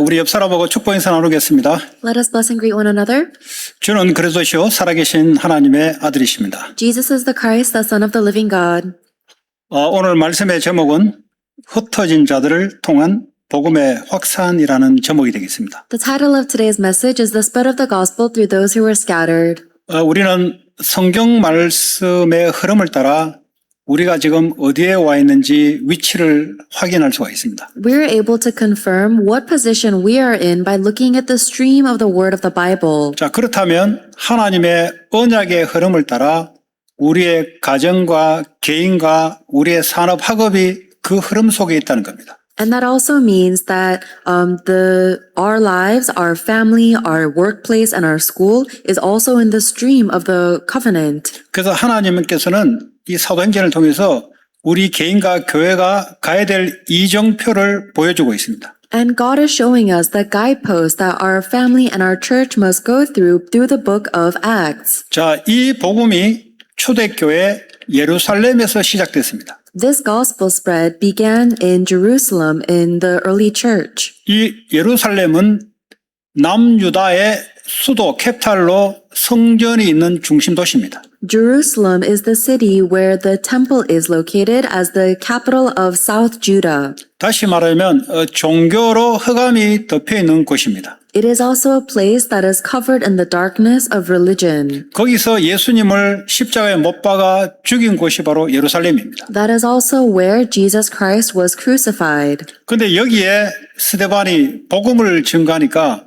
우리 옆 사람하고 축복 인사 나누겠습니다. Let us bless and greet one another. 주는 그리스도시요 살아계신 하나님의 아들이십니다. Jesus is the Christ, the Son of the living God. 오늘 말씀의 제목은 흩어진 자들을 통한 복음의 확산이라는 제목이 되겠습니다. The title of today's message is The Spread of the Gospel Through Those Who Were Scattered. 우리는 성경 말씀의 흐름을 따라 우리가 지금 어디에 와 있는지 위치를 확인할 수가 있습니다. We are able to confirm what position we are in by looking at the stream of the word of the Bible. 자, 그렇다면 하나님의 언약의 흐름을 따라 우리의 가정과 개인과 우리의 산업 학업이 그 흐름 속에 있다는 겁니다. And that also means that our lives, our family, our workplace, and our school is also in the stream of the covenant. 그래서 하나님께서는 이 사도행전을 통해서 우리 개인과 교회가 가야 될 이정표를 보여주고 있습니다. And God is showing us the guideposts that our family and our church must go through the book of Acts. 자, 이 복음이 초대교회 예루살렘에서 시작됐습니다. This gospel spread began in Jerusalem in the early church. 이 예루살렘은 남유다의 수도 캡탈로 성전이 있는 중심 도시입니다. Jerusalem is the city where the temple is located as the capital of South Judah. 다시 말하면 종교로 흑암이 덮여 있는 곳입니다. It is also a place that is covered in the darkness of religion. 거기서 예수님을 십자가에 못 박아 죽인 곳이 바로 예루살렘입니다. That is also where Jesus Christ was crucified. 그런데 여기에 스데반이 복음을 증거하니까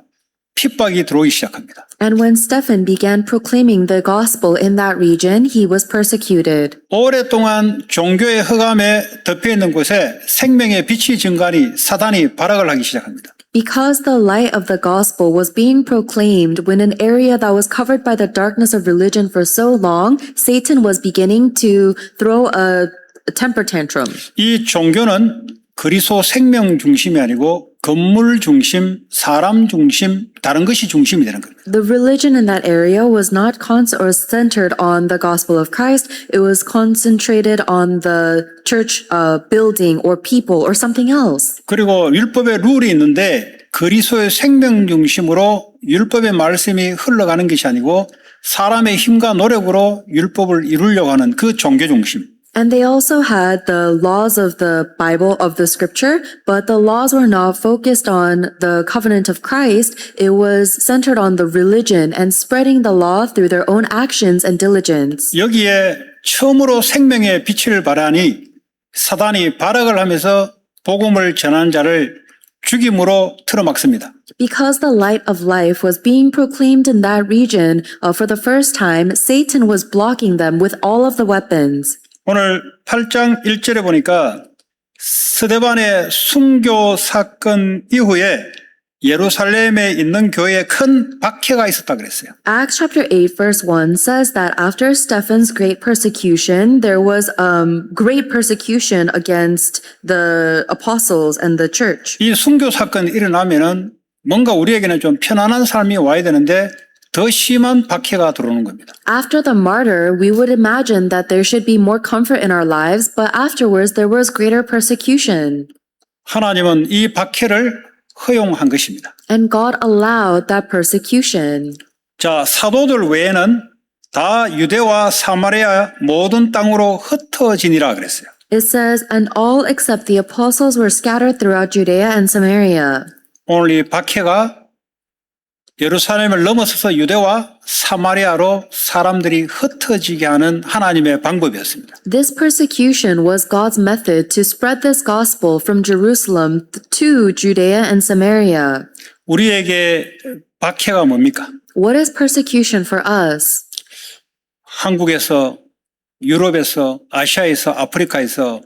핍박이 들어오기 시작합니다. And when Stephen began proclaiming the gospel in that region, he was persecuted. 오랫동안 종교의 흑암에 덮여 있는 곳에 생명의 빛이 증가하니 사단이 발악을 하기 시작합니다. Because the light of the gospel was being proclaimed when an area that was covered by the darkness of religion for so long, Satan was beginning to throw a temper tantrum. 이 종교는 그리스도 생명 중심이 아니고 건물 중심, 사람 중심, 다른 것이 중심이 되는 겁니다. The religion in that area was not centered on the gospel of Christ. It was concentrated on the church building or people or something else. 그리고 율법의 룰이 있는데 그리스도의 생명 중심으로 율법의 말씀이 흘러가는 것이 아니고 사람의 힘과 노력으로 율법을 이루려고 하는 그 종교 중심. And they also had the laws of the Bible, of the scripture, but the laws were not focused on the covenant of Christ. It was centered on the religion and spreading the law through their own actions and diligence. 여기에 처음으로 생명의 빛을 발하니 사단이 발악을 하면서 복음을 전하는 자를 죽임으로 틀어막습니다. Because the light of life was being proclaimed in that region for the first time, Satan was blocking them with all of the weapons. 오늘 8장 1절에 보니까 스데반의 순교 사건 이후에 예루살렘에 있는 교회에 큰 박해가 있었다 그랬어요. Acts chapter 8 verse 1 says that after Stephen's great persecution, there was great persecution against the apostles and the church. 이 순교 사건이 일어나면은 뭔가 우리에게는 좀 편안한 삶이 와야 되는데 더 심한 박해가 들어오는 겁니다. After the martyr, we would imagine that there should be more comfort in our lives, but afterwards there was greater persecution. 하나님은 이 박해를 허용한 것입니다. And God allowed that persecution. 자, 사도들 외에는 다 유대와 사마리아 모든 땅으로 흩어지니라 그랬어요. It says, and all except the apostles were scattered throughout Judea and Samaria. 오늘 이 박해가 예루살렘을 넘어서서 유대와 사마리아로 사람들이 흩어지게 하는 하나님의 방법이었습니다. This persecution was God's method to spread this gospel from Jerusalem to Judea and Samaria. 우리에게 박해가 뭡니까? What is persecution for us? 한국에서, 유럽에서, 아시아에서, 아프리카에서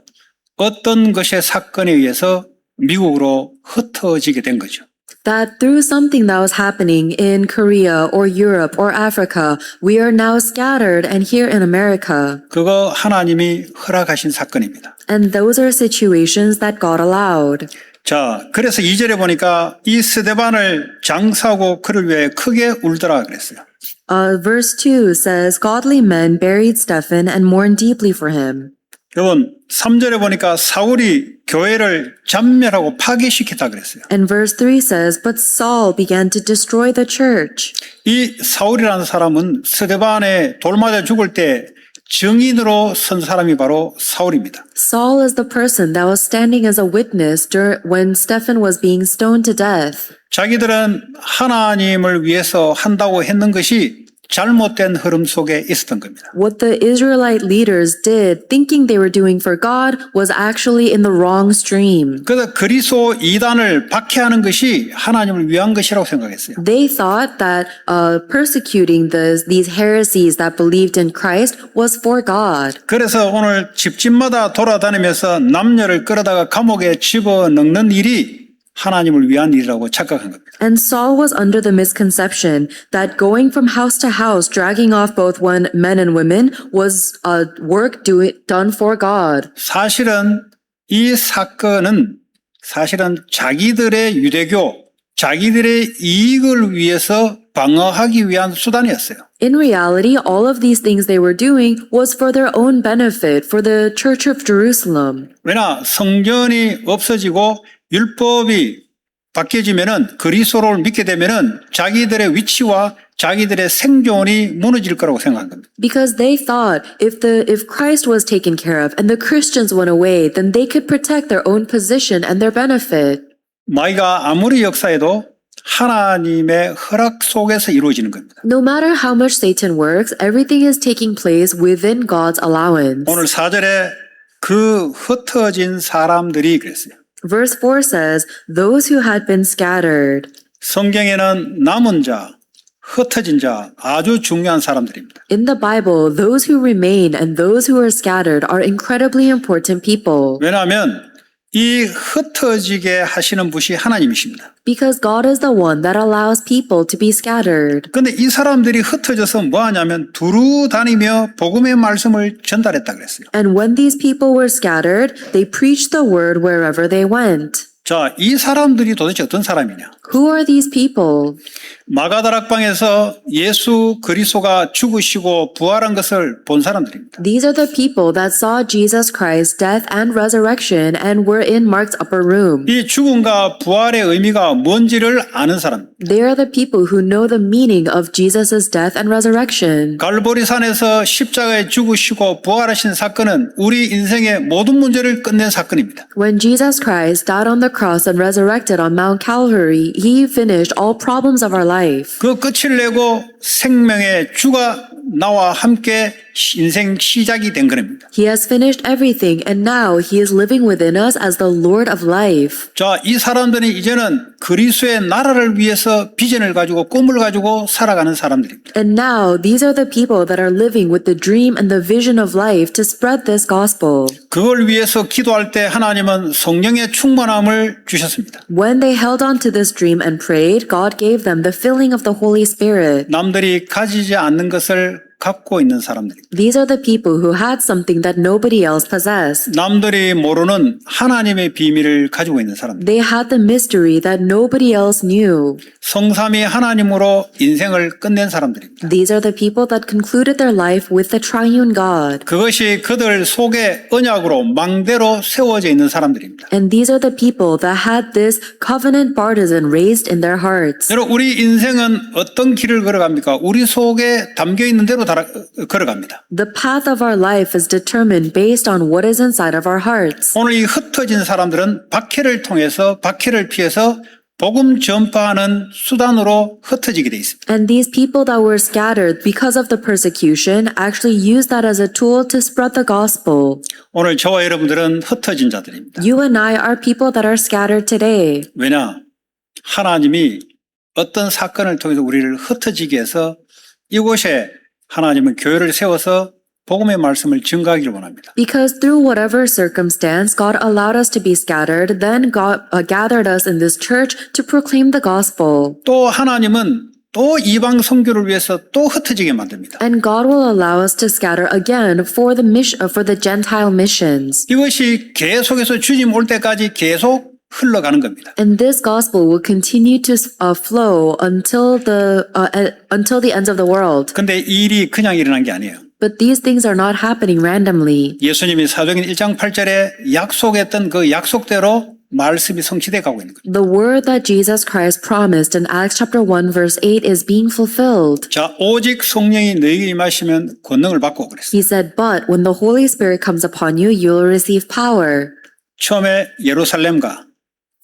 어떤 것의 사건에 의해서 미국으로 흩어지게 된 거죠. That through something that was happening in Korea or Europe or Africa, we are now scattered and here in America. 그거 하나님이 허락하신 사건입니다. And those are situations that God allowed. 자, 그래서 2절에 보니까 이 스데반을 장사하고 그를 위해 크게 울더라 그랬어요. Verse 2 says, Godly men buried Stephen and mourned deeply for him. 여러분 3절에 보니까 사울이 교회를 잔멸하고 파괴시켰다 그랬어요. And verse 3 says, But Saul began to destroy the church. 이 사울이라는 사람은 스데반에 돌 맞아 죽을 때 증인으로 선 사람이 바로 사울입니다. Saul is the person that was standing as a witness when Stephen was being stoned to death. 자기들은 하나님을 위해서 한다고 했는 것이 잘못된 흐름 속에 있었던 겁니다. What the Israelite leaders did, thinking they were doing for God, was actually in the wrong stream. 그래서 그리스도 이단을 박해하는 것이 하나님을 위한 것이라고 생각했어요. They thought that persecuting these heresies that believed in Christ was for God. 그래서 오늘 집집마다 돌아다니면서 남녀를 끌어다가 감옥에 집어넣는 일이 하나님을 위한 일이라고 착각한 겁니다. And Saul was under the misconception that going from house to house, dragging off both men and women, was work done for God. 사실은 이 사건은 자기들의 유대교, 자기들의 이익을 위해서 방어하기 위한 수단이었어요. In reality, all of these things they were doing was for their own benefit, for the Church of Jerusalem. 왜냐 성전이 없어지고 율법이 바뀌어지면은 그리스도를 믿게 되면은 자기들의 위치와 자기들의 생존이 무너질 거라고 생각한 겁니다. Because they thought if Christ was taken care of and the Christians went away, then they could protect their own position and their benefit. 마귀가 아무리 역사해도 하나님의 허락 속에서 이루어지는 겁니다. No matter how much Satan works, everything is taking place within God's allowance. 오늘 4절에 그 흩어진 사람들이 그랬어요. Verse 4 says, those who had been scattered. 성경에는 남은 자, 흩어진 자 아주 중요한 사람들입니다. In the Bible, those who remain and those who are scattered are incredibly important people. 왜냐하면 이 흩어지게 하시는 분이 하나님이십니다. Because God is the one that allows people to be scattered. 그런데 이 사람들이 흩어져서 뭐 하냐면 두루 다니며 복음의 말씀을 전달했다 그랬어요. And when these people were scattered, they preached the word wherever they went. 자, 이 사람들이 도대체 어떤 사람이냐? Who are these people? 마가다락방에서 예수 그리스도가 죽으시고 부활한 것을 본 사람들입니다. These are the people that saw Jesus Christ's death and resurrection and were in Mark's upper room. 이 죽음과 부활의 의미가 뭔지를 아는 사람. They are the people who know the meaning of Jesus' death and resurrection. 갈보리산에서 십자가에 죽으시고 부활하신 사건은 우리 인생의 모든 문제를 끝낸 사건입니다. When Jesus Christ died on the cross and resurrected on Mount Calvary, he finished all problems of our life. 그 끝을 내고 생명의 주가 나와 함께 인생 시작이 된 겁니다. He has finished everything and now he is living within us as the Lord of life. 자, 이 사람들이 이제는 그리스도의 나라를 위해서 비전을 가지고 꿈을 가지고 살아가는 사람들입니다. And now these are the people that are living with the dream and the vision of life to spread this gospel. 그걸 위해서 기도할 때 하나님은 성령의 충만함을 주셨습니다. When they held on to this dream and prayed, God gave them the filling of the Holy Spirit. 남들이 가지지 않는 것을 갖고 있는 사람들입니다. These are the people who had something that nobody else possessed. 남들이 모르는 하나님의 비밀을 가지고 있는 사람들. They had the mystery that nobody else knew. 성삼위 하나님으로 인생을 끝낸 사람들입니다. These are the people that concluded their life with the triune God. 그것이 그들 속에 언약으로 망대로 세워져 있는 사람들입니다. And these are the people that had this covenant partisan raised in their hearts. 여러분, 우리 인생은 어떤 길을 걸어갑니까? 우리 속에 담겨 있는 대로 걸어갑니다. The path of our life is determined based on what is inside of our hearts. 오늘 이 흩어진 사람들은 박해를 통해서 박해를 피해서 복음 전파하는 수단으로 흩어지게 돼 있습니다. And these people that were scattered because of the persecution actually used that as a tool to spread the gospel. 오늘 저와 여러분들은 흩어진 자들입니다. You and I are people that are scattered today. 왜냐? 하나님이 어떤 사건을 통해서 우리를 흩어지게 해서 이곳에 하나님은 교회를 세워서 복음의 말씀을 증거하기를 원합니다. Because through whatever circumstance, God allowed us to be scattered, then God gathered us in this church to proclaim the gospel. 또 하나님은 또 이방 선교를 위해서 또 흩어지게 만듭니다. And God will allow us to scatter again for the Gentile missions. 이것이 계속해서 주님 올 때까지 계속 흘러가는 겁니다. And this gospel will continue to flow until the ends of the world. 근데 이 일이 그냥 일어난 게 아니에요. But these things are not happening randomly. 예수님이 사도행전 1장 8절에 약속했던 그 약속대로 말씀이 성취돼 가고 있는 거예요. The word that Jesus Christ promised in Acts chapter 1 verse 8 is being fulfilled. 자, 오직 성령이 너희에게 임하시면 권능을 받고 그랬어요. He said, but when the Holy Spirit comes upon you, you will receive power. 처음에 예루살렘과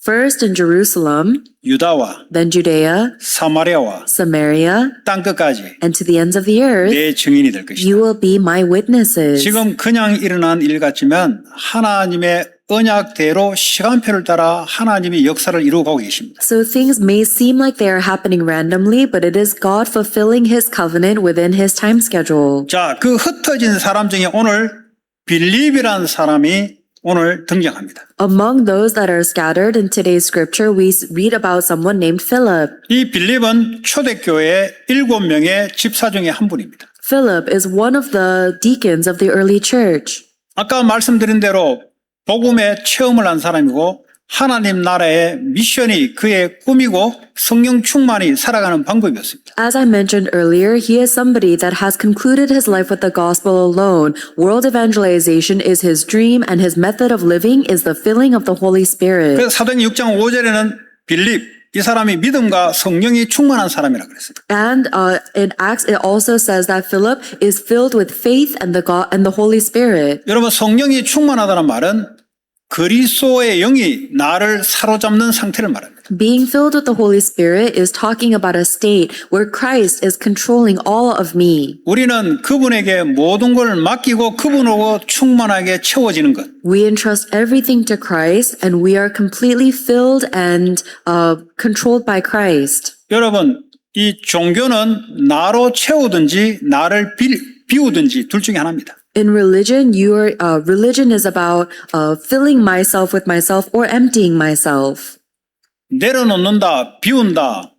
First in Jerusalem, 유다와 then Judea, 사마리아와 Samaria, 땅끝까지 and to the ends of the earth, 내 증인이 될 것이다. you will be my witnesses. 지금 그냥 일어난 일 같지만 하나님의 언약대로 시간표를 따라 하나님이 역사를 이루어가고 계십니다. So things may seem like they are happening randomly, but it is God fulfilling His covenant within His time schedule. 자, 그 흩어진 사람 중에 오늘 빌립이라는 사람이 오늘 등장합니다. Among those that are scattered in today's scripture, we read about someone named Philip. 이 빌립은 초대교회 7명의 집사 중에 한 분입니다. Philip is one of the deacons of the early church. 아까 말씀드린 대로 복음의 체험을 한 사람이고 하나님 나라의 미션이 그의 꿈이고 성령 충만히 살아가는 방법이었습니다. As I mentioned earlier, he is somebody that has concluded his life with the gospel alone. World evangelization is his dream, and his method of living is the filling of the Holy Spirit. 그래서 사도행전 6장 5절에는 빌립 이 사람이 믿음과 성령이 충만한 사람이라고 그랬어요. And in Acts, it also says that Philip is filled with faith and the Holy Spirit. 여러분 성령이 충만하다는 말은 그리스도의 영이 나를 사로잡는 상태를 말합니다. Being filled with the Holy Spirit is talking about a state where Christ is controlling all of me. 우리는 그분에게 모든 걸 맡기고 그분으로 충만하게 채워지는 것. We entrust everything to Christ, and we are completely filled and controlled by Christ. 여러분 이 종교는 나로 채우든지 나를 비우든지 둘 중에 하나입니다. In religion, religion is about filling myself with myself or emptying myself. 내려놓는다, 비운다,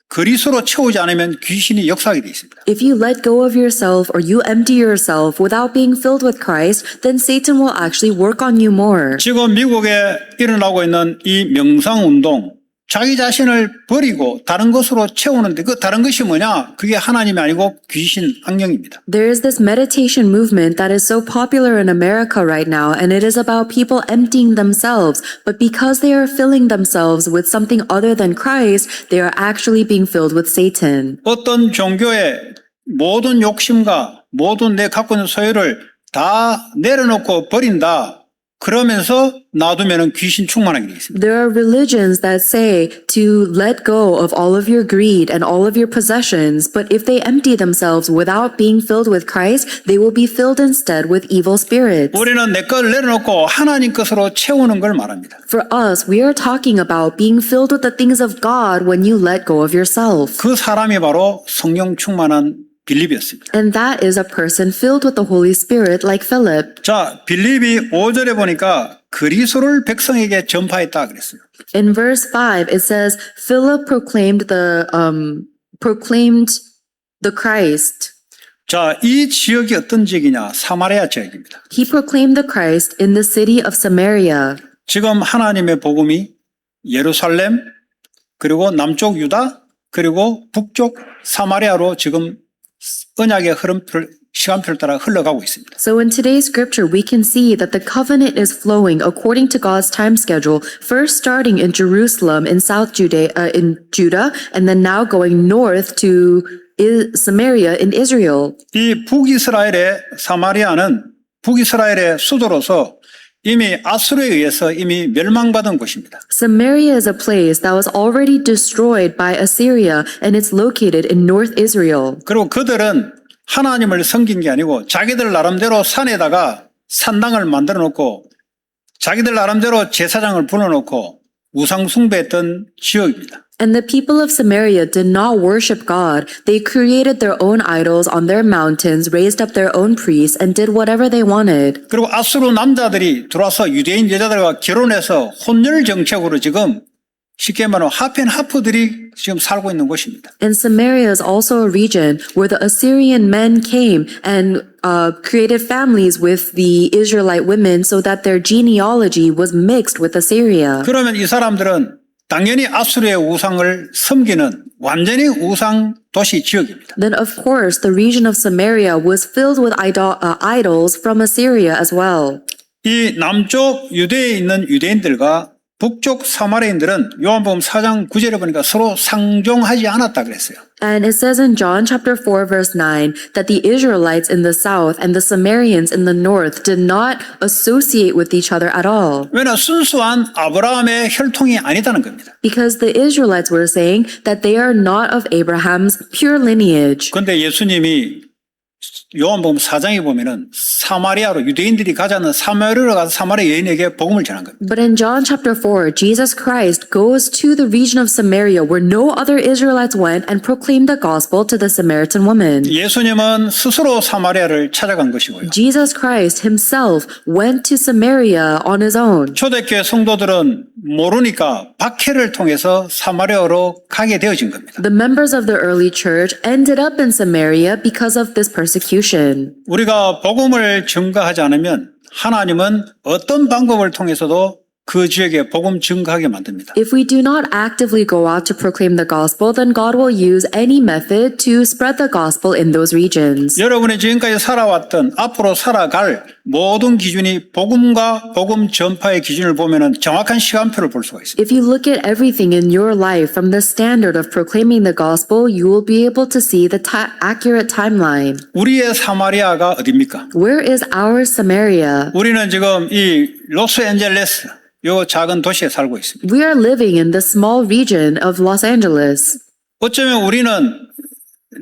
그리스도로 채우지 않으면 귀신이 역사하게 되어 있습니다. If you let go of yourself or you empty yourself without being filled with Christ, then Satan will actually work on you more. 지금 미국에 일어나고 있는 이 명상운동, 자기 자신을 버리고 다른 것으로 채우는데 그 다른 것이 뭐냐? 그게 하나님이 아니고 귀신, 악령입니다. There is this meditation movement that is so popular in America right now, and it is about people emptying themselves. But because they are filling themselves with something other than Christ, they are actually being filled with Satan. 어떤 종교의 모든 욕심과 모든 내 갖고 있는 소유를 다 내려놓고 버린다. 그러면서 놔두면 귀신 충만하게 되어 있습니다. There are religions that say to let go of all of your greed and all of your possessions, but if they empty themselves without being filled with Christ, they will be filled instead with evil spirits. 우리는 내 걸 내려놓고 하나님 것으로 채우는 걸 말합니다. For us, we are talking about being filled with the things of God when you let go of yourself. 그 사람이 바로 성령 충만한 빌립이었습니다. And that is a person filled with the Holy Spirit like Philip. 자, 빌립이 5절에 보니까 그리스도를 백성에게 전파했다 그랬어요. In verse 5, it says, Philip proclaimed the Christ. 자, 이 지역이 어떤 지역이냐? 사마리아 지역입니다. He proclaimed the Christ in the city of Samaria. 지금 하나님의 복음이 예루살렘, 그리고 남쪽 유다, 그리고 북쪽 사마리아로 지금 언약의 시간표를 따라 흘러가고 있습니다. So in today's scripture, we can see that the covenant is flowing according to God's time schedule, first starting in Jerusalem in in Judah, and then now going north to Samaria in Israel. 이 북이스라엘의 사마리아는 북이스라엘의 수도로서 이미 아수르에 의해서 이미 멸망받은 곳입니다. Samaria is a place that was already destroyed by Assyria, and it's located in North Israel. 그리고 그들은 하나님을 섬긴 게 아니고 자기들 나름대로 산에다가 산당을 만들어 놓고 자기들 나름대로 제사장을 불러놓고 우상 숭배했던 지역입니다. And the people of Samaria did not worship God. They created their own idols on their mountains, raised up their own priests, and did whatever they wanted. 그리고 아수르 남자들이 들어와서 유대인 여자들과 결혼해서 혼혈 정책으로 지금 쉽게 말하면 하프들이 지금 살고 있는 곳입니다. And Samaria is also a region where the Assyrian men came and created families with the Israelite women so that their genealogy was mixed with Assyria. 그러면 이 사람들은 당연히 아수르의 우상을 섬기는 완전히 우상 도시 지역입니다. Then, of course, the region of Samaria was filled with idols from Assyria as well. 이 남쪽 유대에 있는 유대인들과 북쪽 사마리아인들은 요한복음 4장 9절에 보니까 서로 상종하지 않았다 그랬어요. And it says in John chapter 4 verse 9 that the Israelites in the south and the Samaritans in the north did not associate with each other at all. 왜냐 순수한 아브라함의 혈통이 아니다는 겁니다. Because the Israelites were saying that they are not of Abraham's pure lineage. 그런데 예수님이 요한복음 4장에 보면은 사마리아로 유대인들이 가지 않는 사마리아로 가서 사마리아 여인에게 복음을 전한 겁니다. But in John chapter 4, Jesus Christ goes to the region of Samaria where no other Israelites went and proclaimed the gospel to the Samaritan woman. 예수님은 스스로 사마리아를 찾아간 것이고요. Jesus Christ himself went to Samaria on his own. 초대교회 성도들은 모르니까 박해를 통해서 사마리아로 가게 되어진 겁니다. The members of the early church ended up in Samaria because of this persecution. 우리가 복음을 증거하지 않으면 하나님은 어떤 방법을 통해서도 그 지역에 복음 증거하게 만듭니다. If we do not actively go out to proclaim the gospel, then God will use any method to spread the gospel in those regions. 여러분이 지금까지 살아왔던 앞으로 살아갈 모든 기준이 복음과 복음 전파의 기준을 보면은 정확한 시간표를 볼 수가 있습니다. If you look at everything in your life from the standard of proclaiming the gospel, you will be able to see the accurate timeline. 우리의 사마리아가 어디입니까? Where is our Samaria? 우리는 지금 이 로스앤젤레스 요 작은 도시에 살고 있습니다. We are living in the small region of Los Angeles. 어쩌면 우리는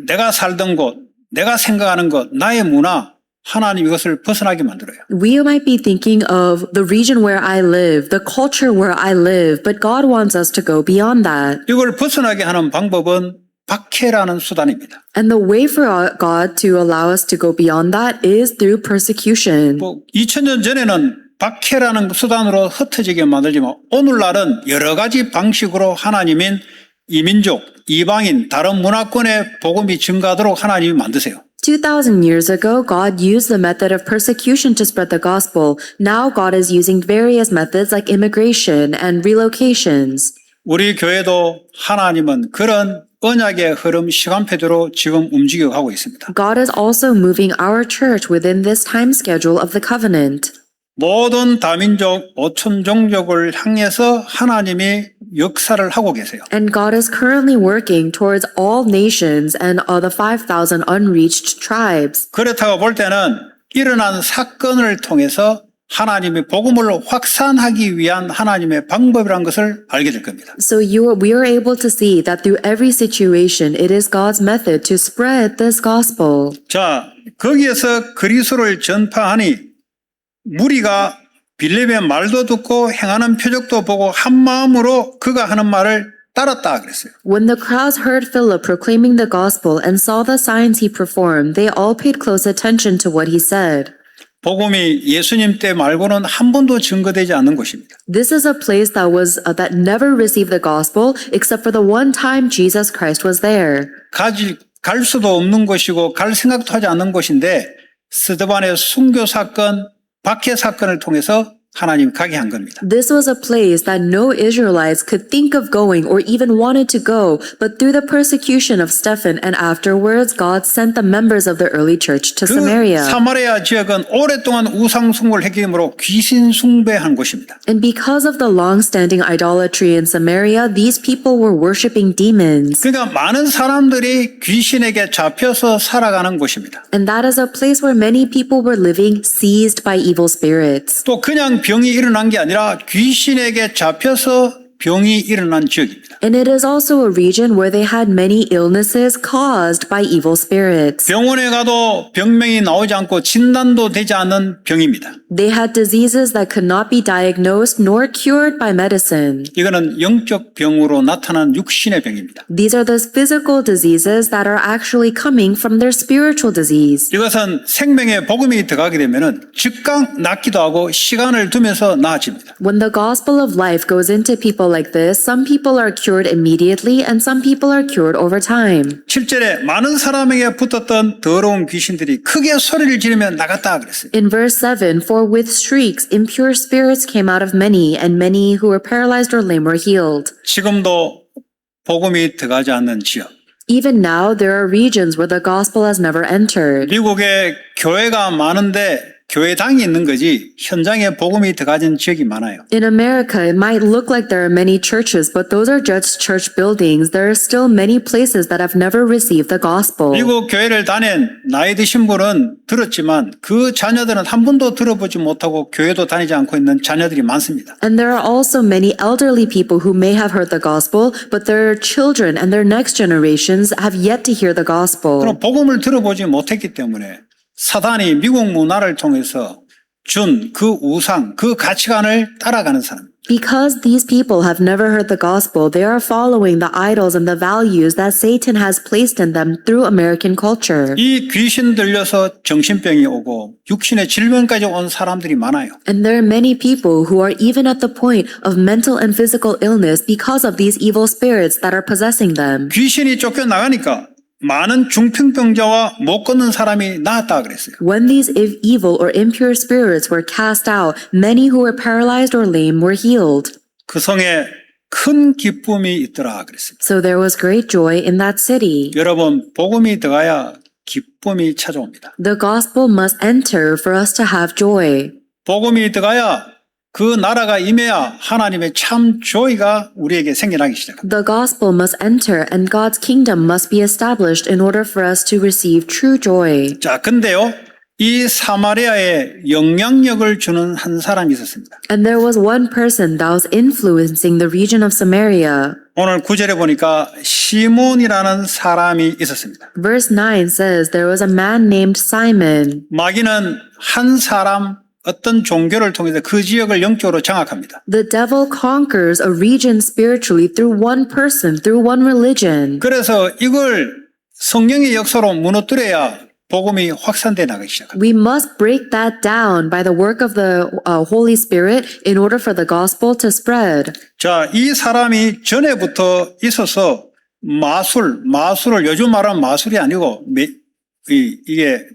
내가 살던 곳, 내가 생각하는 것, 나의 문화, 하나님 이것을 벗어나게 만들어요. We might be thinking of the region where I live, the culture where I live, but God wants us to go beyond that. 이걸 벗어나게 하는 방법은 박해라는 수단입니다. And the way for God to allow us to go beyond that is through persecution. 2000년 전에는 박해라는 수단으로 흩어지게 만들지만 오늘날은 여러 가지 방식으로 하나님인 이민족, 이방인, 다른 문화권의 복음이 증가하도록 하나님이 만드세요. 2,000 years ago, God used the method of persecution to spread the gospel. Now God is using various methods like immigration and relocations. 우리 교회도 하나님은 그런 언약의 흐름 시간표대로 지금 움직여가고 있습니다. God is also moving our church within this time schedule of the covenant. 모든 다민족, 5천 종족을 향해서 하나님이 역사를 하고 계세요. And God is currently working towards all nations and the 5,000 unreached tribes. 그렇다고 볼 때는 일어난 사건을 통해서 하나님의 복음을 확산하기 위한 하나님의 방법이라는 것을 알게 될 겁니다. So we are able to see that through every situation, it is God's method to spread this gospel. 자, 거기에서 그리스도를 전파하니 무리가 빌립의 말도 듣고 행하는 표적도 보고 한 마음으로 그가 하는 말을 따랐다 그랬어요. When the crowds heard Philip proclaiming the gospel and saw the signs he performed, they all paid close attention to what he said. 복음이 예수님 때 말고는 한 번도 증거되지 않는 곳입니다. This is a place that never received the gospel except for the one time Jesus Christ was there. 갈 수도 없는 곳이고 갈 생각도 하지 않는 곳인데 스데반의 순교 사건, 박해 사건을 통해서 하나님 가게 한 겁니다. This was a place that no Israelites could think of going or even wanted to go, but through the persecution of Stephen and afterwards, God sent the members of the early church to 그 Samaria. 사마리아 지역은 오랫동안 우상 숭배를 했기 때문에 귀신 숭배한 곳입니다. And because of the long-standing idolatry in Samaria, these people were worshiping demons. 그러니까 많은 사람들이 귀신에게 잡혀서 살아가는 곳입니다. And that is a place where many people were living seized by evil spirits. 또 그냥 병이 일어난 게 아니라 귀신에게 잡혀서 병이 일어난 지역입니다. And it is also a region where they had many illnesses caused by evil spirits. 병원에 가도 병명이 나오지 않고 진단도 되지 않는 병입니다. They had diseases that could not be diagnosed nor cured by medicine. 이거는 영적 병으로 나타난 육신의 병입니다. These are the physical diseases that are actually coming from their spiritual disease. 이것은 생명의 복음이 들어가게 되면은 즉각 낫기도 하고 시간을 두면서 나아집니다. When the gospel of life goes into people like this, some people are cured cured immediately and some people are cured over time. 7절에 많은 사람에게 붙었던 더러운 귀신들이 크게 소리를 지르며 나갔다 그랬어요. In verse 7, for with shrieks impure spirits came out of many, and many who were paralyzed or lame were healed. 지금도 복음이 들어가지 않는 지역. Even now, there are regions where the gospel has never entered. 미국에 교회가 많은데 교회당이 있는 거지 현장에 복음이 들어가진 지역이 많아요. In America, it might look like there are many churches, but those are just church buildings. There are still many places that have never received the gospel. 미국 교회를 다닌 나이 드신 분은 들었지만 그 자녀들은 한 번도 들어보지 못하고 교회도 다니지 않고 있는 자녀들이 많습니다. And there are also many elderly people who may have heard the gospel, but their children and their next generations have yet to hear the gospel. 그럼 복음을 들어보지 못했기 때문에 사단이 미국 문화를 통해서 준 그 우상, 그 가치관을 따라가는 사람. Because these people have never heard the gospel, they are following the idols and the values that Satan has placed in them through American culture. 이 귀신 들려서 정신병이 오고 육신의 질병까지 온 사람들이 많아요. And there are many people who are even at the point of mental and physical illness because of these evil spirits that are possessing them. 귀신이 쫓겨나가니까 많은 중풍병자와 못 걷는 사람이 나았다 그랬어요. When these evil or impure spirits were cast out, many who were paralyzed or lame were healed. 그 성에 큰 기쁨이 있더라 그랬습니다. So there was great joy in that city. 여러분 복음이 들어가야 기쁨이 찾아옵니다. The gospel must enter for us to have joy. 복음이 들어가야 그 나라가 임해야 하나님의 참 조이가 우리에게 생겨나기 시작합니다. The gospel must enter and God's kingdom must be established in order for us to receive true joy. 자, 근데요. 이 사마리아에 영향력을 주는 한 사람이 있었습니다. And there was one person that was influencing the region of Samaria. 오늘 9절에 보니까 시몬이라는 사람이 있었습니다. Verse 9 says there was a man named Simon. 마귀는 한 사람 어떤 종교를 통해서 그 지역을 영적으로 장악합니다. The devil conquers a region spiritually through one person, through one religion. 그래서 이걸 성령의 역사로 무너뜨려야 복음이 확산돼 나가기 시작합니다. We must break that down by the work of the Holy Spirit in order for the gospel to spread. 자, 이 사람이 전에부터 있어서 마술을 요즘 말하는 마술이 아니고 이게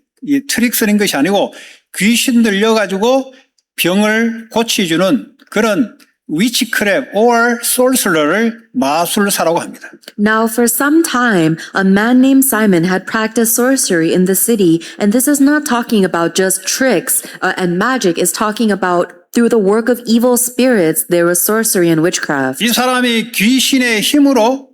트릭 쓰는 것이 아니고 귀신 들려가지고 병을 고치주는 그런 위치크랩 or sorcerer를 마술사라고 합니다. Now for some time, a man named Simon had practiced sorcery in the city, and this is not talking about just tricks and magic, it's talking about through the work of evil spirits, there was sorcery and witchcraft. 이 사람이 귀신의 힘으로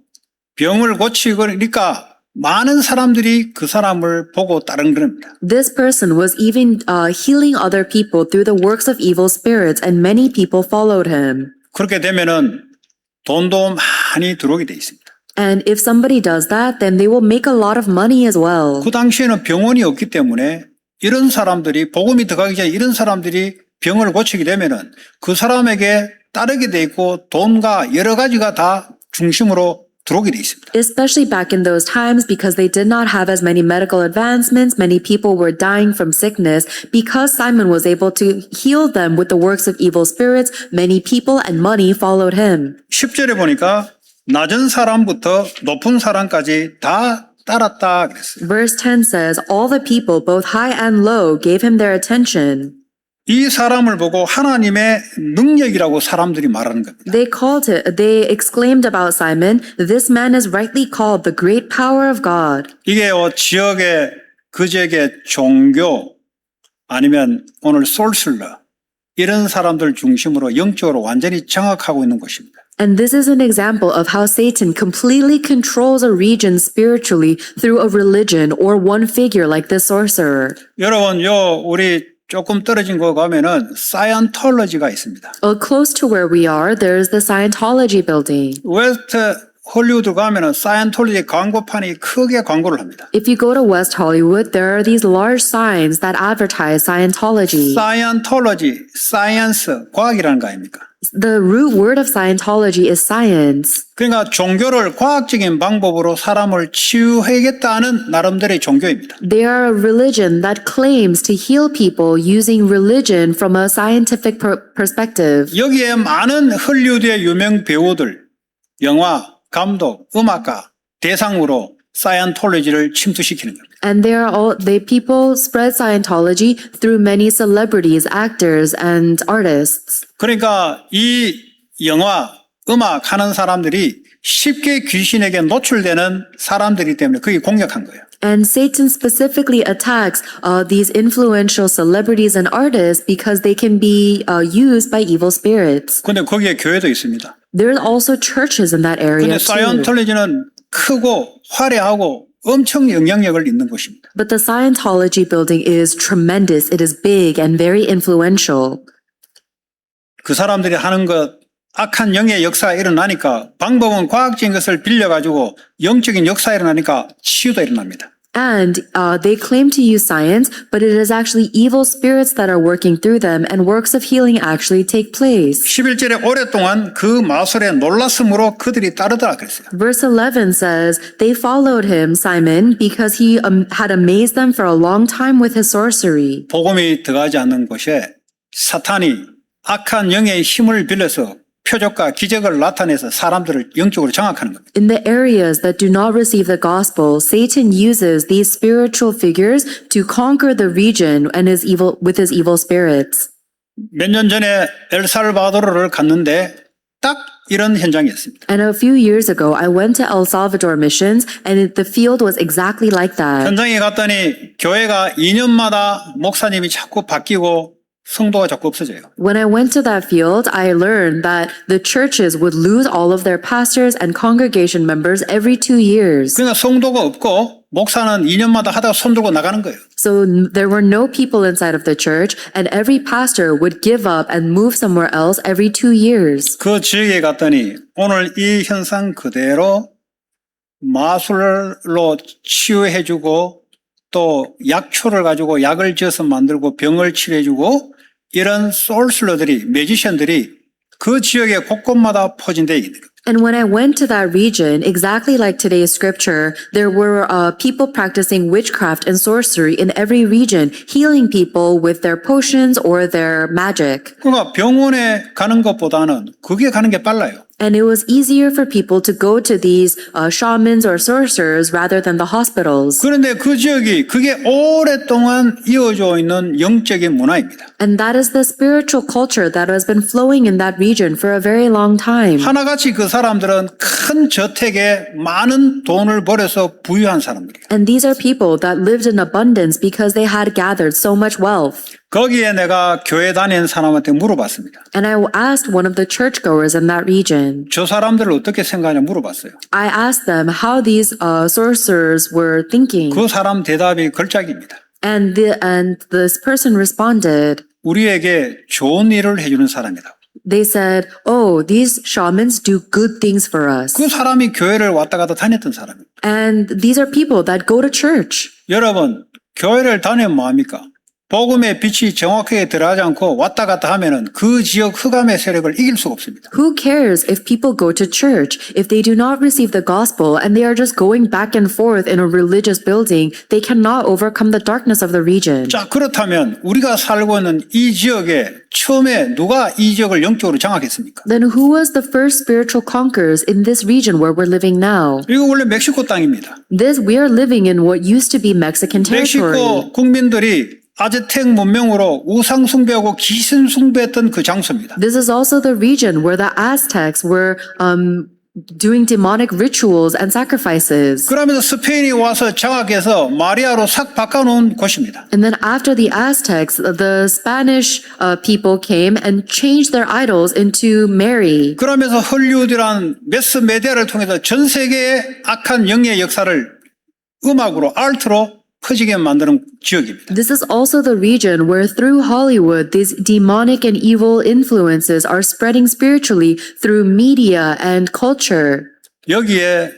병을 고치니까 많은 사람들이 그 사람을 보고 따른 겁니다. This person was even healing other people through the works of evil spirits, and many people followed him. 그렇게 되면은 돈도 많이 들어오게 돼 있습니다. And if somebody does that, then they will make a lot of money as well. 그 당시에는 병원이 없기 때문에 이런 사람들이 복음이 들어가기 전에 이런 사람들이 병을 고치게 되면은 그 사람에게 따르게 돼 있고 돈과 여러 가지가 다 중심으로 들어오게 돼 있습니다. Especially back in those times, because they did not have as many medical advancements, many people were dying from sickness. Because Simon was able to heal them with the works of evil spirits, many people and money followed him. 10절에 보니까 낮은 사람부터 높은 사람까지 다 따랐다 그랬어요. Verse 10 says, all the people, both high and low, gave him their attention. 이 사람을 보고 하나님의 능력이라고 사람들이 말하는 겁니다. They exclaimed about Simon, this man is rightly called the great power of God. 이게요, 그 지역의 종교 아니면 오늘 솔슬러 이런 사람들 중심으로 영적으로 완전히 장악하고 있는 곳입니다. And this is an example of how Satan completely controls a region spiritually through a religion or one figure like this sorcerer. 여러분, 우리 조금 떨어진 거 가면은 사이언톨로지가 있습니다. Close to where we are, there is the Scientology building. 웨스트 홀리우드 가면은 사이언톨로지 광고판이 크게 광고를 합니다. If you go to West Hollywood, there are these large signs that advertise Scientology. 사이언톨로지, 사이언스, 과학이라는 거 아닙니까? The root word of Scientology is science. 그러니까 종교를 과학적인 방법으로 사람을 치유해야겠다는 나름대로의 종교입니다. They are a religion that claims to heal people using religion from a scientific perspective. 여기에 많은 헐리우드의 유명 배우들, 영화, 감독, 음악가 대상으로 사이언톨로지를 침투시키는 겁니다. And they people spread Scientology through many celebrities, actors, and artists. 그러니까 이 영화, 음악 하는 사람들이 쉽게 귀신에게 노출되는 사람들이기 때문에 그게 공격한 거예요. And Satan specifically attacks these influential celebrities and artists because they can be used by evil spirits. 근데 거기에 교회도 있습니다. There are also churches in that area 근데 too. 사이언톨로지는 크고 화려하고 엄청 영향력을 있는 곳입니다. But the Scientology building is tremendous. It is big and very influential. 그 사람들이 하는 것 악한 영의 역사가 일어나니까 방법은 과학적인 것을 빌려가지고 영적인 역사가 일어나니까 치유도 일어납니다. And they claim to use science, but it is actually evil spirits that are working through them, and works of healing actually take place. 11절에 오랫동안 그 마술에 놀랐으므로 그들이 따르더라 그랬어요. Verse 11 says, They followed him, Simon, because he had amazed them for a long time with his sorcery. 복음이 들어가지 않는 곳에 사탄이 악한 영의 힘을 빌려서 표적과 기적을 나타내서 사람들을 영적으로 장악하는 겁니다. In the areas that do not receive the gospel, Satan uses these spiritual figures to conquer the region and with his evil spirits. 몇 년 전에 엘살바도르를 갔는데 딱 이런 현장이었습니다. And a few years ago, I went to El Salvador missions, and the field was exactly like that. 현장에 갔더니 교회가 2년마다 목사님이 자꾸 바뀌고 성도가 자꾸 없어져요. When I went to that field, I learned that the churches would lose all of their pastors and congregation members every 2 years. 그러니까 성도가 없고 목사는 2년마다 하다가 손들고 나가는 거예요. So there were no people inside of the church, and every pastor would give up and move somewhere else every 2 years. 그 지역에 갔더니 오늘 이 현상 그대로 마술로 치유해주고 또 약초를 가지고 약을 지어서 만들고 병을 치료해주고 이런 솔슬러들이 매지션들이 그 지역의 곳곳마다 퍼진 데 있는 거예요. And when I went to that region, exactly like today's scripture, there were people practicing witchcraft and sorcery in every region, healing people with their potions or their magic. 그러니까 병원에 가는 것보다는 그게 가는 게 빨라요. And it was easier for people to go to these shamans or sorcerers rather than the hospitals. 그런데 그 지역이 그게 오랫동안 이어져 있는 영적인 문화입니다. And that is the spiritual culture that has been flowing in that region for a very long time. 하나같이 그 사람들은 큰 저택에 많은 돈을 벌여서 부유한 사람들이에요. And these are people that lived in abundance because they had gathered so much wealth. 거기에 내가 교회 다니는 사람한테 물어봤습니다. And I asked one of the churchgoers in that region. 저 사람들을 어떻게 생각하냐 물어봤어요. I asked them how these sorcerers were thinking. 그 사람 대답이 걸작입니다. And this person responded. 우리에게 좋은 일을 해주는 사람이다. They said, "Oh, these shamans do good things for us." 그 사람이 교회를 왔다 갔다 다녔던 사람입니다. And these are people that go to church. 여러분, 교회를 다니면 뭐합니까? 복음의 빛이 정확하게 들어가지 않고 왔다 갔다 하면은 그 지역 흑암의 세력을 이길 수가 없습니다. Who cares if people go to church? If they do not receive the gospel and they are just going back and forth in a religious building, they cannot overcome the darkness of the region. 자, 그렇다면 우리가 살고 있는 이 지역에 처음에 누가 이 지역을 영적으로 장악했습니까? Then who was the first spiritual conquerors in this region where we're living now? 이거 원래 멕시코 땅입니다. We are living in what used to be Mexican territory. 멕시코 국민들이 아즈텍 문명으로 우상 숭배하고 귀신 숭배했던 그 장소입니다. This is also the region where the Aztecs were doing demonic rituals and sacrifices. 그러면서 스페인이 와서 장악해서 마리아로 싹 바꿔놓은 곳입니다. And then after the Aztecs, the Spanish people came and changed their idols into Mary. 그러면서 헐리우드란 매스 메디아를 통해서 전 세계의 악한 영의 역사를 음악으로 아트로 퍼지게 만드는 지역입니다. This is also the region where through Hollywood, these demonic and evil influences are spreading spiritually through media and culture. 여기에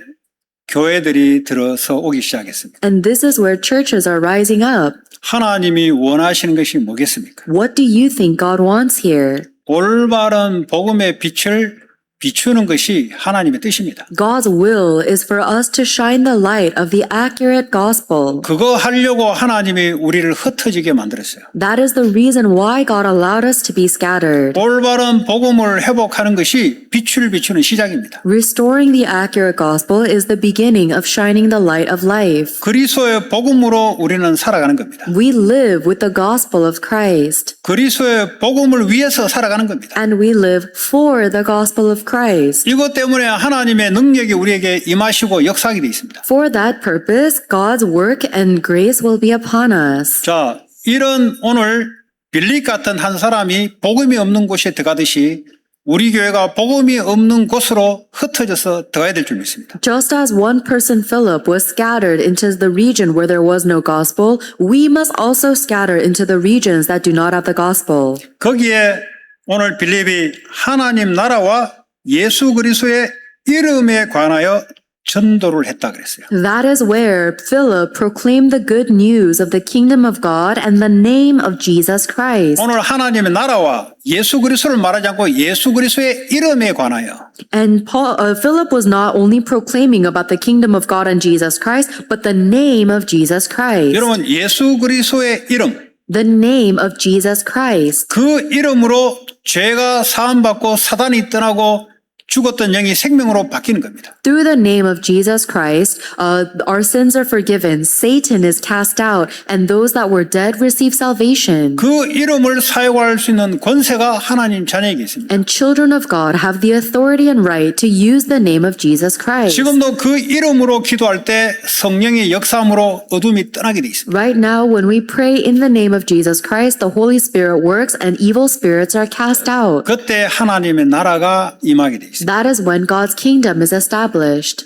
교회들이 들어서 오기 시작했습니다. And this is where churches are rising up. 하나님이 원하시는 것이 뭐겠습니까? What do you think God wants here? 올바른 복음의 빛을 비추는 것이 하나님의 뜻입니다. God's will is for us to shine the light of the accurate gospel. 그거 하려고 하나님이 우리를 흩어지게 만들었어요. That is the reason why God allowed us to be scattered. 올바른 복음을 회복하는 것이 빛을 비추는 시작입니다. Restoring the accurate gospel is the beginning of shining the light of life. 그리스도의 복음으로 우리는 살아가는 겁니다. We live with the gospel of Christ, 그리스도의 복음을 위해서 살아가는 겁니다. and we live for the gospel of Christ. 이것 때문에 하나님의 능력이 우리에게 임하시고 역사하게 되어 있습니다. For that purpose, God's work and grace will be upon us. 자, 이런 오늘 빌립 같은 한 사람이 복음이 없는 곳에 들어가듯이 우리 교회가 복음이 없는 곳으로 흩어져서 들어가야 될 줄 믿습니다. Just as one person, Philip, was scattered into the region where there was no gospel, we must also scatter into the regions that do not have the gospel. 거기에 오늘 빌립이 하나님 나라와 예수 그리스도의 이름에 관하여 전도를 했다 그랬어요. That is where Philip proclaimed the good news of the kingdom of God and the name of Jesus Christ. 오늘 하나님의 나라와 예수 그리스도를 말하지 않고 예수 그리스도의 이름에 관하여 And Philip was not only proclaiming about the kingdom of God and Jesus Christ, but the name of Jesus Christ. 여러분 예수 그리스도의 이름 The name of Jesus Christ. 그 이름으로 죄가 사함받고 사단이 떠나고 죽었던 영이 생명으로 바뀌는 겁니다. Through the name of Jesus Christ, our sins are forgiven, Satan is cast out, and those that were dead receive salvation. 그 이름을 사용할 수 있는 권세가 하나님 자녀에게 있습니다. And children of God have the authority and right to use the name of Jesus Christ. 지금도 그 이름으로 기도할 때 성령의 역사함으로 어둠이 떠나게 돼 있습니다. Right now, when we pray in the name of Jesus Christ, the Holy Spirit works and evil spirits are cast out. 그때 하나님의 나라가 임하게 돼 있습니다. That is when God's kingdom is established.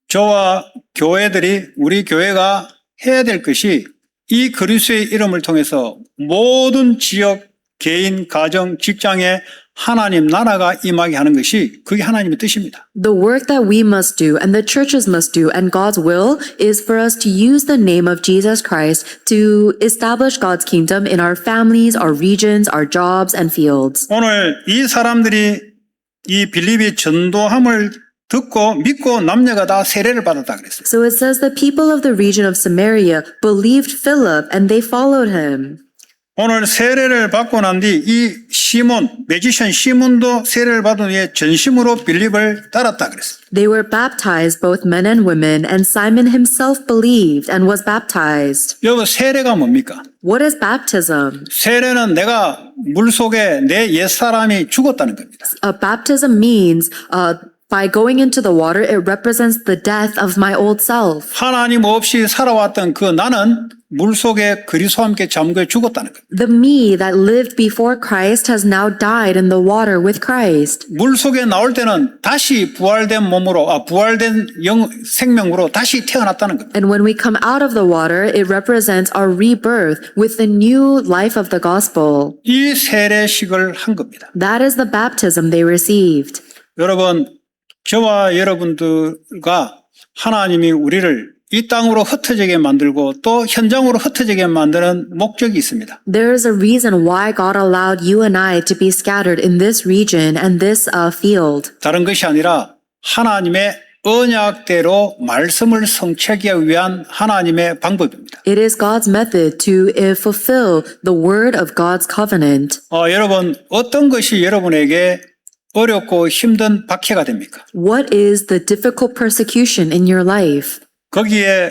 저와 교회들이 우리 교회가 해야 될 것이 이 그리스도의 이름을 통해서 모든 지역, 개인, 가정, 직장에 하나님 나라가 임하게 하는 것이 그게 하나님의 뜻입니다. The work that we must do and the churches must do and God's will is for us to use the name of Jesus Christ to establish God's kingdom in our families, our regions, our jobs and fields. 오늘 이 사람들이 이 빌립이 전도함을 듣고 믿고 남녀가 다 세례를 받았다 그랬어요. So it says the people of the region of Samaria believed Philip and they followed him. 오늘 세례를 받고 난 뒤 이 시몬, 매지션 시몬도 세례를 받은 후에 전심으로 빌립을 따랐다 그랬어요. They were baptized, both men and women, and Simon himself believed and was baptized. 여러분 세례가 뭡니까? What is baptism? 세례는 내가 물속에 내 옛사람이 죽었다는 겁니다. Baptism means by going into the water, it represents the death of my old self. 하나님 없이 살아왔던 그 나는 물속에 그리스도와 함께 잠겨 죽었다는 겁니다. The me that lived before Christ has now died in the water with Christ. 물속에 나올 때는 다시 부활된 몸으로, 부활된 생명으로 다시 태어났다는 겁니다. And when we come out of the water, it represents our rebirth with the new life of the gospel. 이 세례식을 한 겁니다. That is the baptism they received. 여러분, 저와 여러분들과 하나님이 우리를 이 땅으로 흩어지게 만들고 또 현장으로 흩어지게 만드는 목적이 있습니다. There is a reason why God allowed you and I to be scattered in this region and this field. 다른 것이 아니라 하나님의 언약대로 말씀을 성취하기 위한 하나님의 방법입니다. It is God's method to fulfill the word of God's covenant. 여러분, 어떤 것이 여러분에게 어렵고 힘든 박해가 됩니까? What is the difficult persecution in your life? 거기에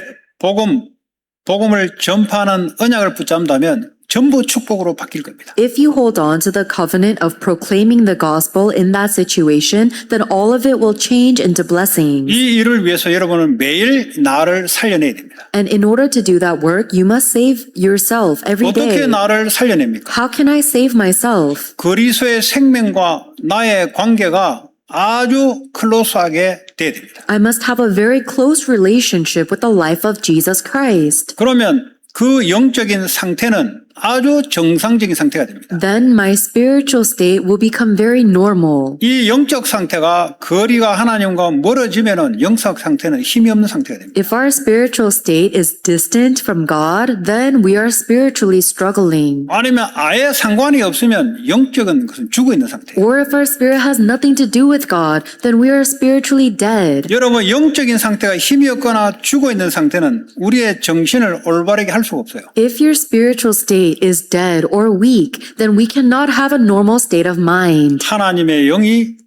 복음을 전파하는 언약을 붙잡는다면 전부 축복으로 바뀔 겁니다. If you hold on to the covenant of proclaiming the gospel in that situation, then all of it will change into blessings. 이 일을 위해서 여러분은 매일 나를 살려내야 됩니다. And in order to do that work, you must save yourself every day. 어떻게 나를 살려냅니까? How can I save myself? 그리스도의 생명과 나의 관계가 아주 클로스하게 돼야 됩니다. I must have a very close relationship with the life of Jesus Christ. 그러면 그 영적인 상태는 아주 정상적인 상태가 됩니다. then my spiritual state will become very normal. 이 영적 상태가 거리가 하나님과 멀어지면은 영적 상태는 힘이 없는 상태가 됩니다. If our spiritual state is distant from God, then we are spiritually struggling. 아니면 아예 상관이 없으면 영적인 것은 죽어 있는 상태예요. Or if our spirit has nothing to do with God, then we are spiritually dead. 여러분 영적인 상태가 힘이 없거나 죽어 있는 상태는 우리의 정신을 올바르게 할 수가 없어요. If your spiritual state is dead or weak, then we cannot have a normal state of mind. 하나님의 영이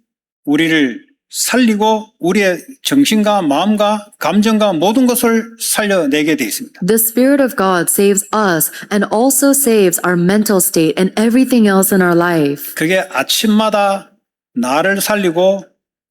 우리를 살리고 우리의 정신과 마음과 감정과 모든 것을 살려내게 되어 있습니다. The Spirit of God saves us and also saves our mental state and everything else in our life. 그게 아침마다 나를 살리고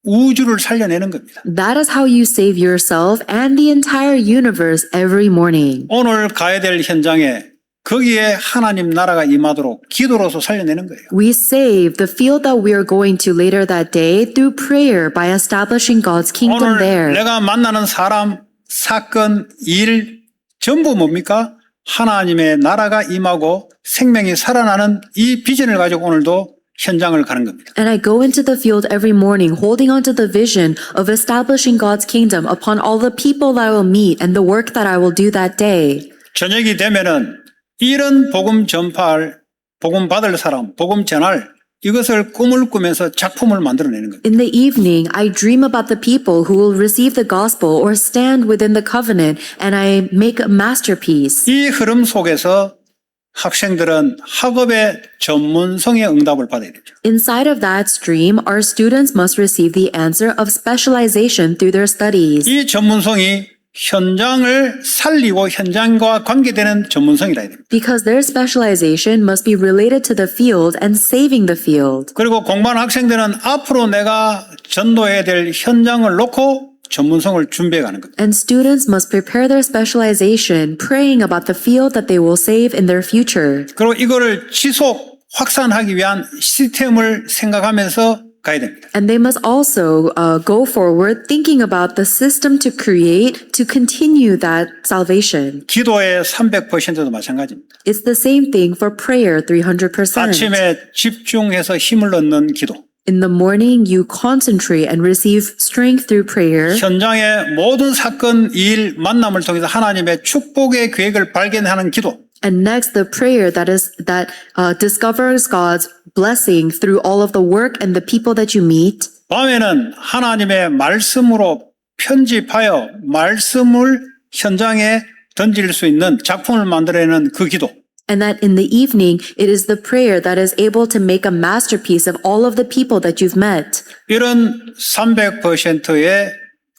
우주를 살려내는 겁니다. That is how you save yourself and the entire universe every morning. 오늘 가야 될 현장에 거기에 하나님 나라가 임하도록 기도로서 살려내는 거예요. We save the field that we are going to later that day through prayer by establishing God's kingdom 오늘 there. 내가 만나는 사람, 사건, 일 전부 뭡니까? 하나님의 나라가 임하고 생명이 살아나는 이 비전을 가지고 오늘도 현장을 가는 겁니다. And I go into the field every morning holding on to the vision of establishing God's kingdom upon all the people that I will meet and the work that I will do that day. 저녁이 되면은 이런 복음 전파할, 복음 받을 사람, 복음 전할 이것을 꿈을 꾸면서 작품을 만들어내는 겁니다. In the evening, I dream about the people who will receive the gospel or stand within the covenant, and I make a masterpiece. 이 흐름 속에서 학생들은 학업의 전문성의 응답을 받아야 되죠. Inside of that stream, our students must receive the answer of specialization through their studies. 이 전문성이 현장을 살리고 현장과 관계되는 전문성이라 해야 됩니다. Because their specialization must be related to the field and saving the field. 그리고 공부하는 학생들은 앞으로 내가 전도해야 될 현장을 놓고 전문성을 준비해 가는 겁니다. And students must prepare their specialization, praying about the field that they will save in their future. 그리고 이거를 지속 확산하기 위한 시스템을 생각하면서 가야 됩니다. And they must also go forward thinking about the system to create to continue that salvation. 기도의 300%도 마찬가지입니다. It's the same thing for prayer 300%. 아침에 집중해서 힘을 얻는 기도. In the morning, you concentrate and receive strength through prayer. 현장의 모든 사건, 일, 만남을 통해서 하나님의 축복의 계획을 발견하는 기도. And next, the prayer that discovers God's blessing through all of the work and the people that you meet. 밤에는 하나님의 말씀으로 편집하여 말씀을 현장에 던질 수 있는 작품을 만들어내는 그 기도. And that in the evening, it is the prayer that is able to make a masterpiece of all of the people that you've met. 이런 300%의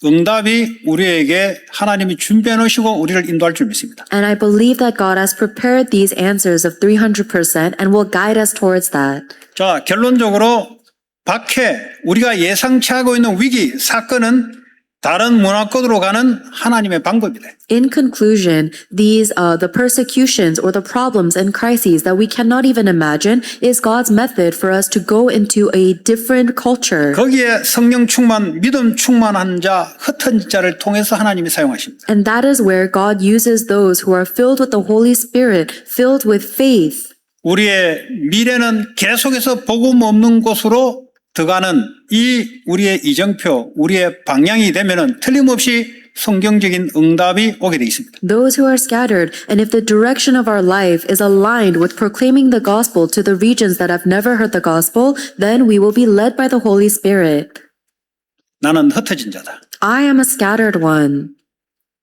응답이 우리에게 하나님이 준비해 놓으시고 우리를 인도할 줄 믿습니다. And I believe that God has prepared these answers of 300% and will guide us towards that. 자, 결론적으로 밖에 우리가 예상치 하고 있는 위기, 사건은 다른 문화권으로 가는 하나님의 방법이다. In conclusion, the persecutions or the problems and crises that we cannot even imagine is God's method for us to go into a different culture. 거기에 성령 충만, 믿음 충만한 자, 흩어진 자를 통해서 하나님이 사용하십니다. And that is where God uses those who are filled with the Holy Spirit, filled with faith. 우리의 미래는 계속해서 복음 없는 곳으로 들어가는 이 우리의 이정표, 우리의 방향이 되면은 틀림없이 성경적인 응답이 오게 되어 있습니다. Those who are scattered, and if the direction of our life is aligned with proclaiming the gospel to the regions that have never heard the gospel, then we will be led by the Holy Spirit. 나는 흩어진 자다. I am a scattered one.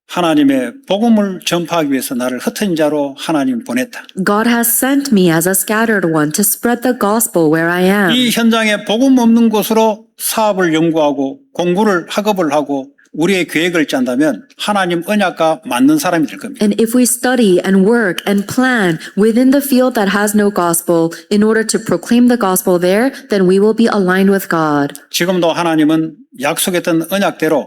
하나님의 복음을 전파하기 위해서 나를 흩어진 자로 하나님 보냈다. God has sent me as a scattered one to spread the gospel where I am. 이 현장에 복음 없는 곳으로 사업을 연구하고 공부를 학업을 하고 우리의 계획을 짠다면 하나님 언약과 맞는 사람이 될 겁니다. And if we study and work and plan within the field that has no gospel in order to proclaim the gospel there, then we will be aligned with God. 지금도 하나님은 약속했던 언약대로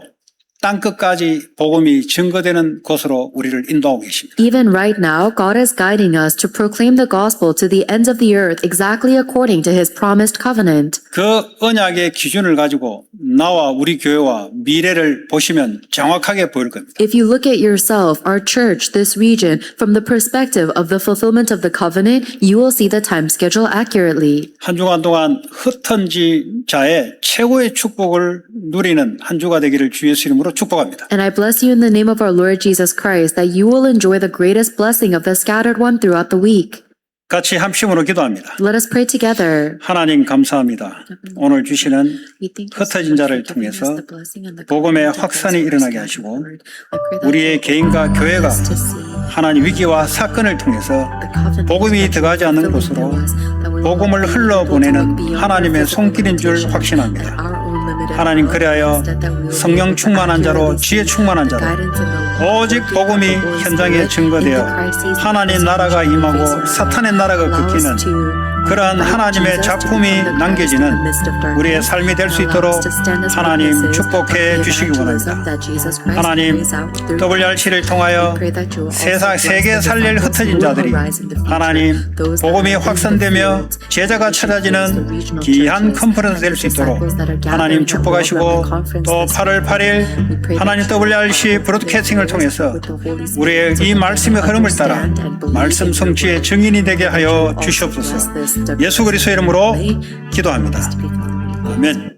땅끝까지 복음이 증거되는 곳으로 우리를 인도하고 계십니다. Even right now, God is guiding us to proclaim the gospel to the ends of the earth exactly according to his promised covenant. 그 언약의 기준을 가지고 나와 우리 교회와 미래를 보시면 정확하게 보일 겁니다. If you look at yourself, our church, this region, from the perspective of the fulfillment of the covenant, you will see the time schedule accurately. 한 주간 동안 흩어지자의 최고의 축복을 누리는 한 주가 되기를 주 예수 이름으로 축복합니다. And I bless you in the name of our Lord Jesus Christ that you will enjoy the greatest blessing of the scattered one throughout the week. 같이 합심으로 기도합니다. Let us pray together. 하나님 감사합니다. 오늘 주시는 We thank you 흩어진 자를 for giving us 통해서 the blessing and the 복음의 covenant that 확산이 is 일어나게 in 하시고 your word. I pray that 우리의 you will 개인과 allow 교회가 us to see 하나님 위기와 사건을 통해서 the covenant 복음이 that 들어가지 you 않는 fulfill 곳으로 in us, that we will 복음을 be able to 흘러보내는 look beyond 하나님의 our physical 손길인 줄 limitation, 확신합니다. that our own limited 하나님 knowledge, 그리하여 instead that we will be 성령 able to 충만한 자로 accurately 지혜 see 충만한 the 자로 guidance and the 오직 복음이 현장에 증거되어 하나님 나라가 임하고 사탄의 나라가 긋기는 그러한 하나님의 작품이 남겨지는 우리의 삶이 될 수 있도록 하나님 축복해 주시기 원합니다. 하나님 WRC를 통하여 세상 세계 살릴 흩어진 자들이 하나님 복음이 확산되며 제자가 찾아지는 귀한 컨퍼런스 될 수 있도록 하나님 축복하시고 또 8월 8일 하나님 WRC 브로드캐스팅을 통해서 우리의 이 말씀의 흐름을 따라 말씀 성취의 증인이 되게 하여 주시옵소서. 예수 그리스도의 이름으로 기도합니다. 아멘.